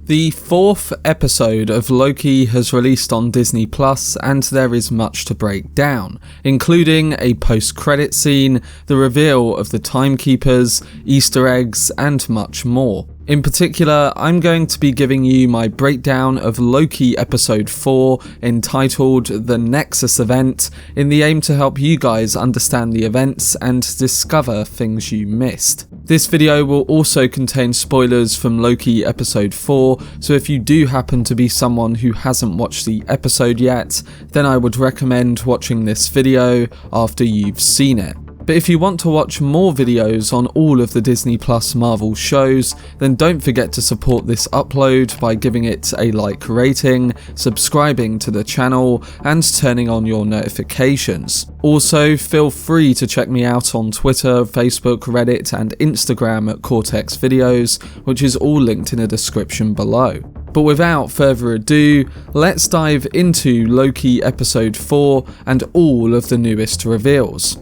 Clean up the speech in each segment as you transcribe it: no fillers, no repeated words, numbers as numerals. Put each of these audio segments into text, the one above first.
The 4th episode of Loki has released on Disney Plus, and there is much to break down, including a post-credit scene, the reveal of the Timekeepers, Easter eggs, and much more. In particular, I'm going to be giving you my breakdown of Loki episode 4, entitled The Nexus Event, in the aim to help you guys understand the events and discover things you missed. This video will also contain spoilers from Loki episode 4, so if you do happen to be someone who hasn't watched the episode yet, then I would recommend watching this video after you've seen it. But if you want to watch more videos on all of the Disney Plus Marvel shows, then don't forget to support this upload by giving it a like rating, subscribing to the channel, and turning on your notifications. Also, feel free to check me out on Twitter, Facebook, Reddit, and Instagram at Cortex Videos, which is all linked in the description below. But without further ado, let's dive into Loki episode 4 and all of the newest reveals.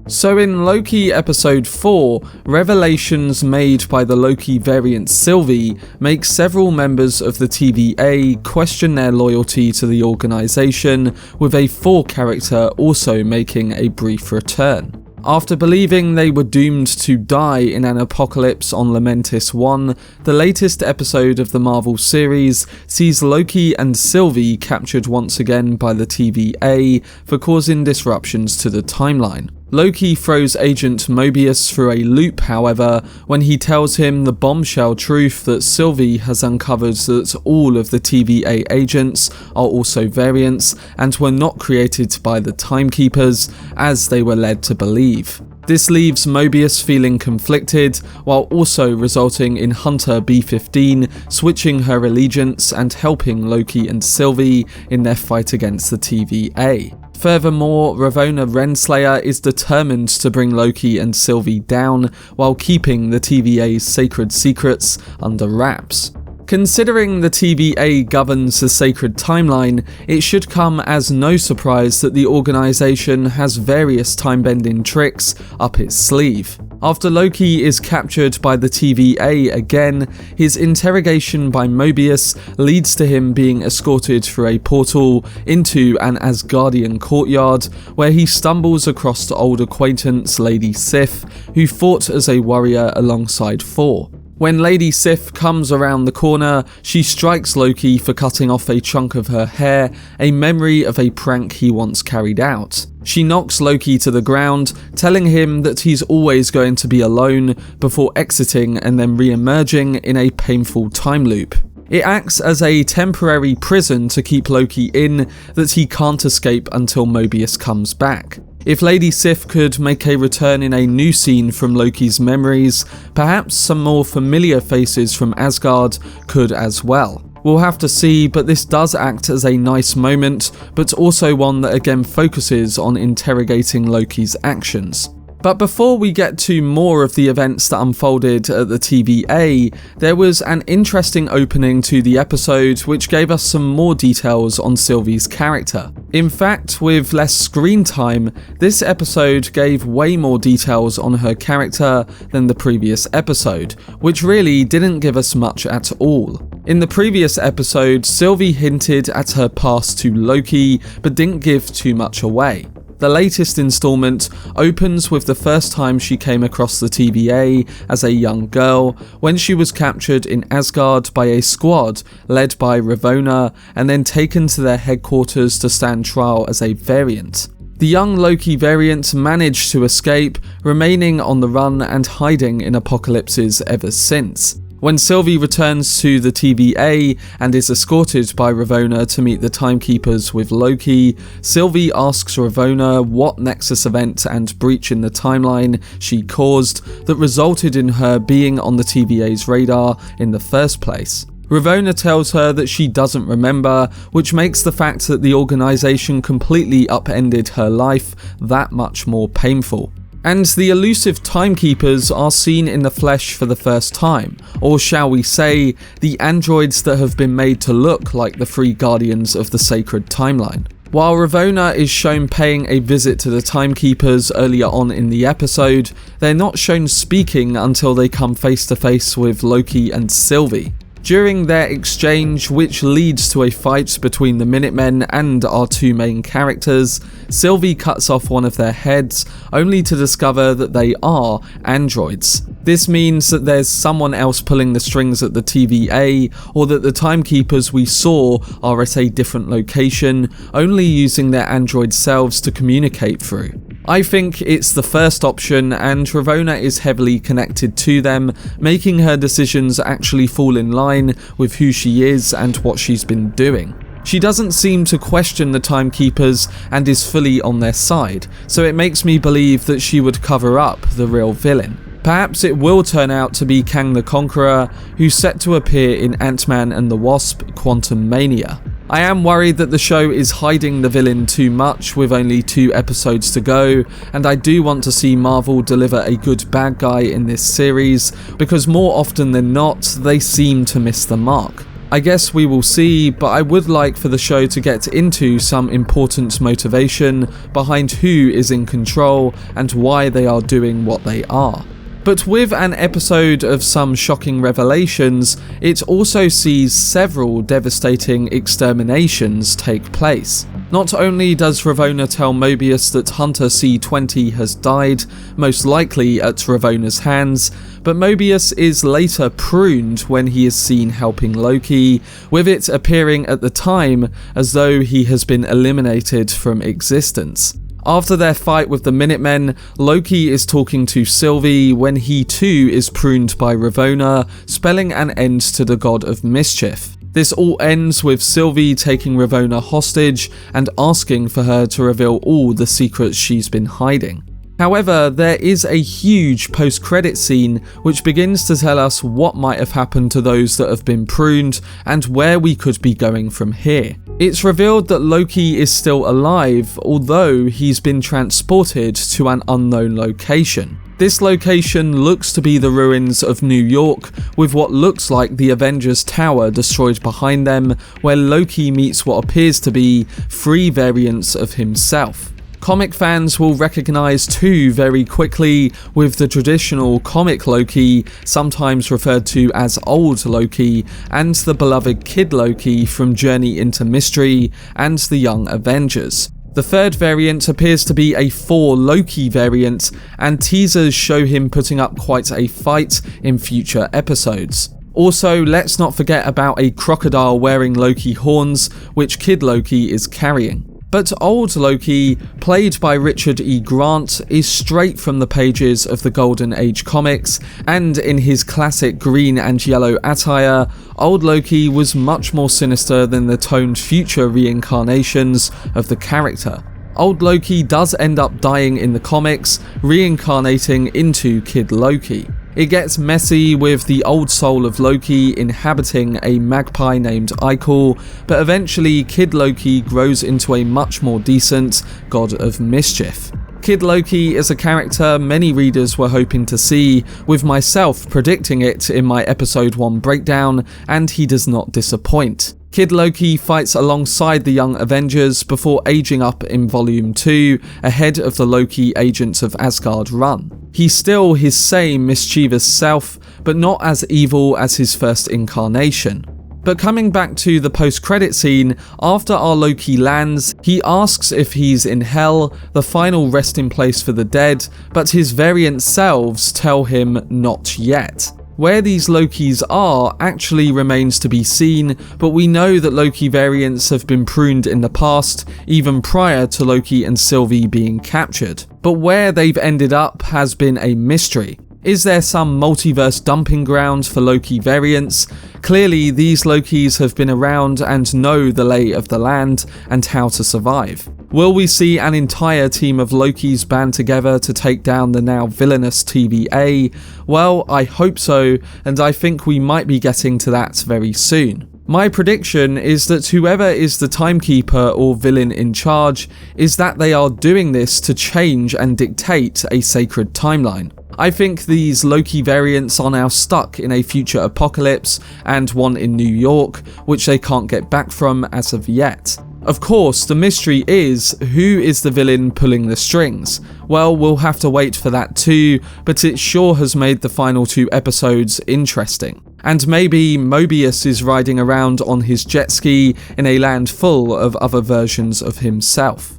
So in Loki episode 4, revelations made by the Loki variant Sylvie make several members of the TVA question their loyalty to the organisation, with a Thor character also making a brief return. After believing they were doomed to die in an apocalypse on Lamentis 1, the latest episode of the Marvel series sees Loki and Sylvie captured once again by the TVA for causing disruptions to the timeline. Loki throws Agent Mobius through a loop, however, when he tells him the bombshell truth that Sylvie has uncovered that all of the TVA agents are also variants and were not created by the Timekeepers, as they were led to believe. This leaves Mobius feeling conflicted, while also resulting in Hunter B-15 switching her allegiance and helping Loki and Sylvie in their fight against the TVA. Furthermore, Ravonna Renslayer is determined to bring Loki and Sylvie down while keeping the TVA's sacred secrets under wraps. Considering the TVA governs the sacred timeline, it should come as no surprise that the organisation has various time-bending tricks up its sleeve. After Loki is captured by the TVA again, his interrogation by Mobius leads to him being escorted through a portal into an Asgardian courtyard, where he stumbles across the old acquaintance Lady Sif, who fought as a warrior alongside Thor. When Lady Sif comes around the corner, she strikes Loki for cutting off a chunk of her hair, a memory of a prank he once carried out. She knocks Loki to the ground, telling him that he's always going to be alone, before exiting and then re-emerging in a painful time loop. It acts as a temporary prison to keep Loki in that he can't escape until Mobius comes back. If Lady Sif could make a return in a new scene from Loki's memories, perhaps some more familiar faces from Asgard could as well. We'll have to see, but this does act as a nice moment, but also one that again focuses on interrogating Loki's actions. But before we get to more of the events that unfolded at the TVA, there was an interesting opening to the episode which gave us some more details on Sylvie's character. In fact, with less screen time, this episode gave way more details on her character than the previous episode, which really didn't give us much at all. In the previous episode, Sylvie hinted at her past to Loki, but didn't give too much away. The latest installment opens with the first time she came across the TVA as a young girl, when she was captured in Asgard by a squad led by Ravonna and then taken to their headquarters to stand trial as a variant. The young Loki variant managed to escape, remaining on the run and hiding in apocalypses ever since. When Sylvie returns to the TVA and is escorted by Ravonna to meet the Timekeepers with Loki, Sylvie asks Ravonna what Nexus Event and breach in the timeline she caused that resulted in her being on the TVA's radar in the first place. Ravonna tells her that she doesn't remember, which makes the fact that the organisation completely upended her life that much more painful. And the elusive Timekeepers are seen in the flesh for the first time, or shall we say, the androids that have been made to look like the three guardians of the sacred timeline. While Ravonna is shown paying a visit to the Timekeepers earlier on in the episode, they're not shown speaking until they come face to face with Loki and Sylvie. During their exchange, which leads to a fight between the Minutemen and our two main characters, Sylvie cuts off one of their heads, only to discover that they are androids. This means that there's someone else pulling the strings at the TVA, or that the Timekeepers we saw are at a different location, only using their android selves to communicate through. I think it's the first option, and Ravonna is heavily connected to them, making her decisions actually fall in line with who she is and what she's been doing. She doesn't seem to question the Timekeepers and is fully on their side, so it makes me believe that she would cover up the real villain. Perhaps it will turn out to be Kang the Conqueror, who's set to appear in Ant-Man and the Wasp: Quantumania. I am worried that the show is hiding the villain too much with only 2 episodes to go, and I do want to see Marvel deliver a good bad guy in this series, because more often than not, they seem to miss the mark. I guess we will see, but I would like for the show to get into some important motivation behind who is in control and why they are doing what they are. But with an episode of some shocking revelations, it also sees several devastating exterminations take place. Not only does Ravonna tell Mobius that Hunter C20 has died, most likely at Ravonna's hands, but Mobius is later pruned when he is seen helping Loki, with it appearing at the time as though he has been eliminated from existence. After their fight with the Minutemen, Loki is talking to Sylvie when he too is pruned by Ravonna, spelling an end to the god of mischief. This all ends with Sylvie taking Ravonna hostage and asking for her to reveal all the secrets she's been hiding. However, there is a huge post-credit scene which begins to tell us what might have happened to those that have been pruned and where we could be going from here. It's revealed that Loki is still alive, although he's been transported to an unknown location. This location looks to be the ruins of New York, with what looks like the Avengers Tower destroyed behind them, where Loki meets what appears to be 3 variants of himself. Comic fans will recognise 2 very quickly, with the traditional comic Loki, sometimes referred to as Old Loki, and the beloved Kid Loki from Journey into Mystery and the Young Avengers. The 3rd variant appears to be a 4 Loki variant, and teasers show him putting up quite a fight in future episodes. Also, let's not forget about a crocodile wearing Loki horns, which Kid Loki is carrying. But Old Loki, played by Richard E. Grant, is straight from the pages of the Golden Age comics, and in his classic green and yellow attire, Old Loki was much more sinister than the toned future reincarnations of the character. Old Loki does end up dying in the comics, reincarnating into Kid Loki. It gets messy with the old soul of Loki inhabiting a magpie named Eichel, but eventually Kid Loki grows into a much more decent god of mischief. Kid Loki is a character many readers were hoping to see, with myself predicting it in my episode 1 breakdown, and he does not disappoint. Kid Loki fights alongside the Young Avengers before aging up in Volume 2, ahead of the Loki Agents of Asgard run. He's still his same mischievous self, but not as evil as his first incarnation. But coming back to the post-credit scene, after our Loki lands, he asks if he's in Hell, the final resting place for the dead, but his variant selves tell him not yet. Where these Lokis are actually remains to be seen, but we know that Loki variants have been pruned in the past, even prior to Loki and Sylvie being captured. But where they've ended up has been a mystery. Is there some multiverse dumping ground for Loki variants? Clearly, these Lokis have been around and know the lay of the land and how to survive. Will we see an entire team of Lokis band together to take down the now villainous TVA? Well, I hope so, and I think we might be getting to that very soon. My prediction is that whoever is the Timekeeper or villain in charge is that they are doing this to change and dictate a sacred timeline. I think these Loki variants are now stuck in a future apocalypse and one in New York, which they can't get back from as of yet. Of course, the mystery is, who is the villain pulling the strings? Well, we'll have to wait for that too, but it sure has made the final 2 episodes interesting. And maybe Mobius is riding around on his jet ski in a land full of other versions of himself.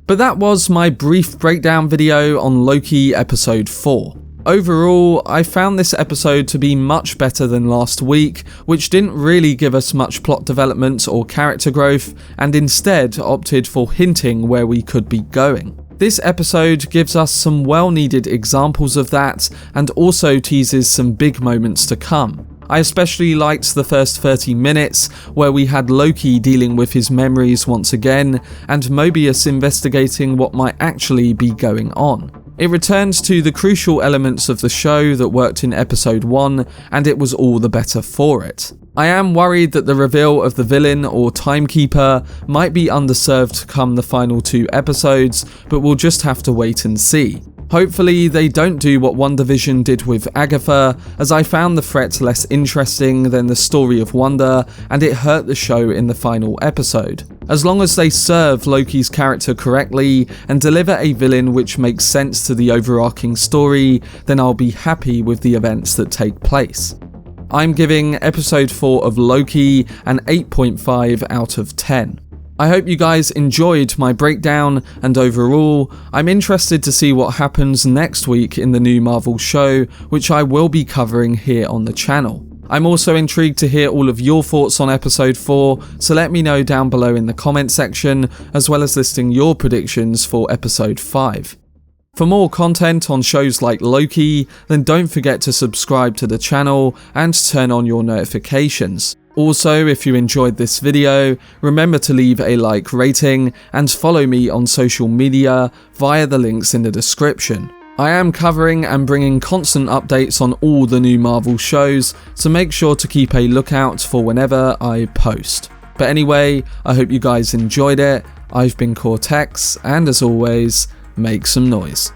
But that was my brief breakdown video on Loki episode 4. Overall, I found this episode to be much better than last week, which didn't really give us much plot development or character growth, and instead opted for hinting where we could be going. This episode gives us some well-needed examples of that, and also teases some big moments to come. I especially liked the first 30 minutes, where we had Loki dealing with his memories once again, and Mobius investigating what might actually be going on. It returns to the crucial elements of the show that worked in episode 1, and it was all the better for it. I am worried that the reveal of the villain or Timekeeper might be underserved come the final 2 episodes, but we'll just have to wait and see. Hopefully they don't do what WandaVision did with Agatha, as I found the threat less interesting than the story of Wanda, and it hurt the show in the final episode. As long as they serve Loki's character correctly and deliver a villain which makes sense to the overarching story, then I'll be happy with the events that take place. I'm giving episode 4 of Loki an 8.5 out of 10. I hope you guys enjoyed my breakdown, and overall, I'm interested to see what happens next week in the new Marvel show, which I will be covering here on the channel. I'm also intrigued to hear all of your thoughts on episode 4, so let me know down below in the comment section, as well as listing your predictions for episode 5. For more content on shows like Loki, then don't forget to subscribe to the channel and turn on your notifications. Also, if you enjoyed this video, remember to leave a like rating and follow me on social media via the links in the description. I am covering and bringing constant updates on all the new Marvel shows, so make sure to keep a lookout for whenever I post. But anyway, I hope you guys enjoyed it. I've been Cortex, and as always, make some noise.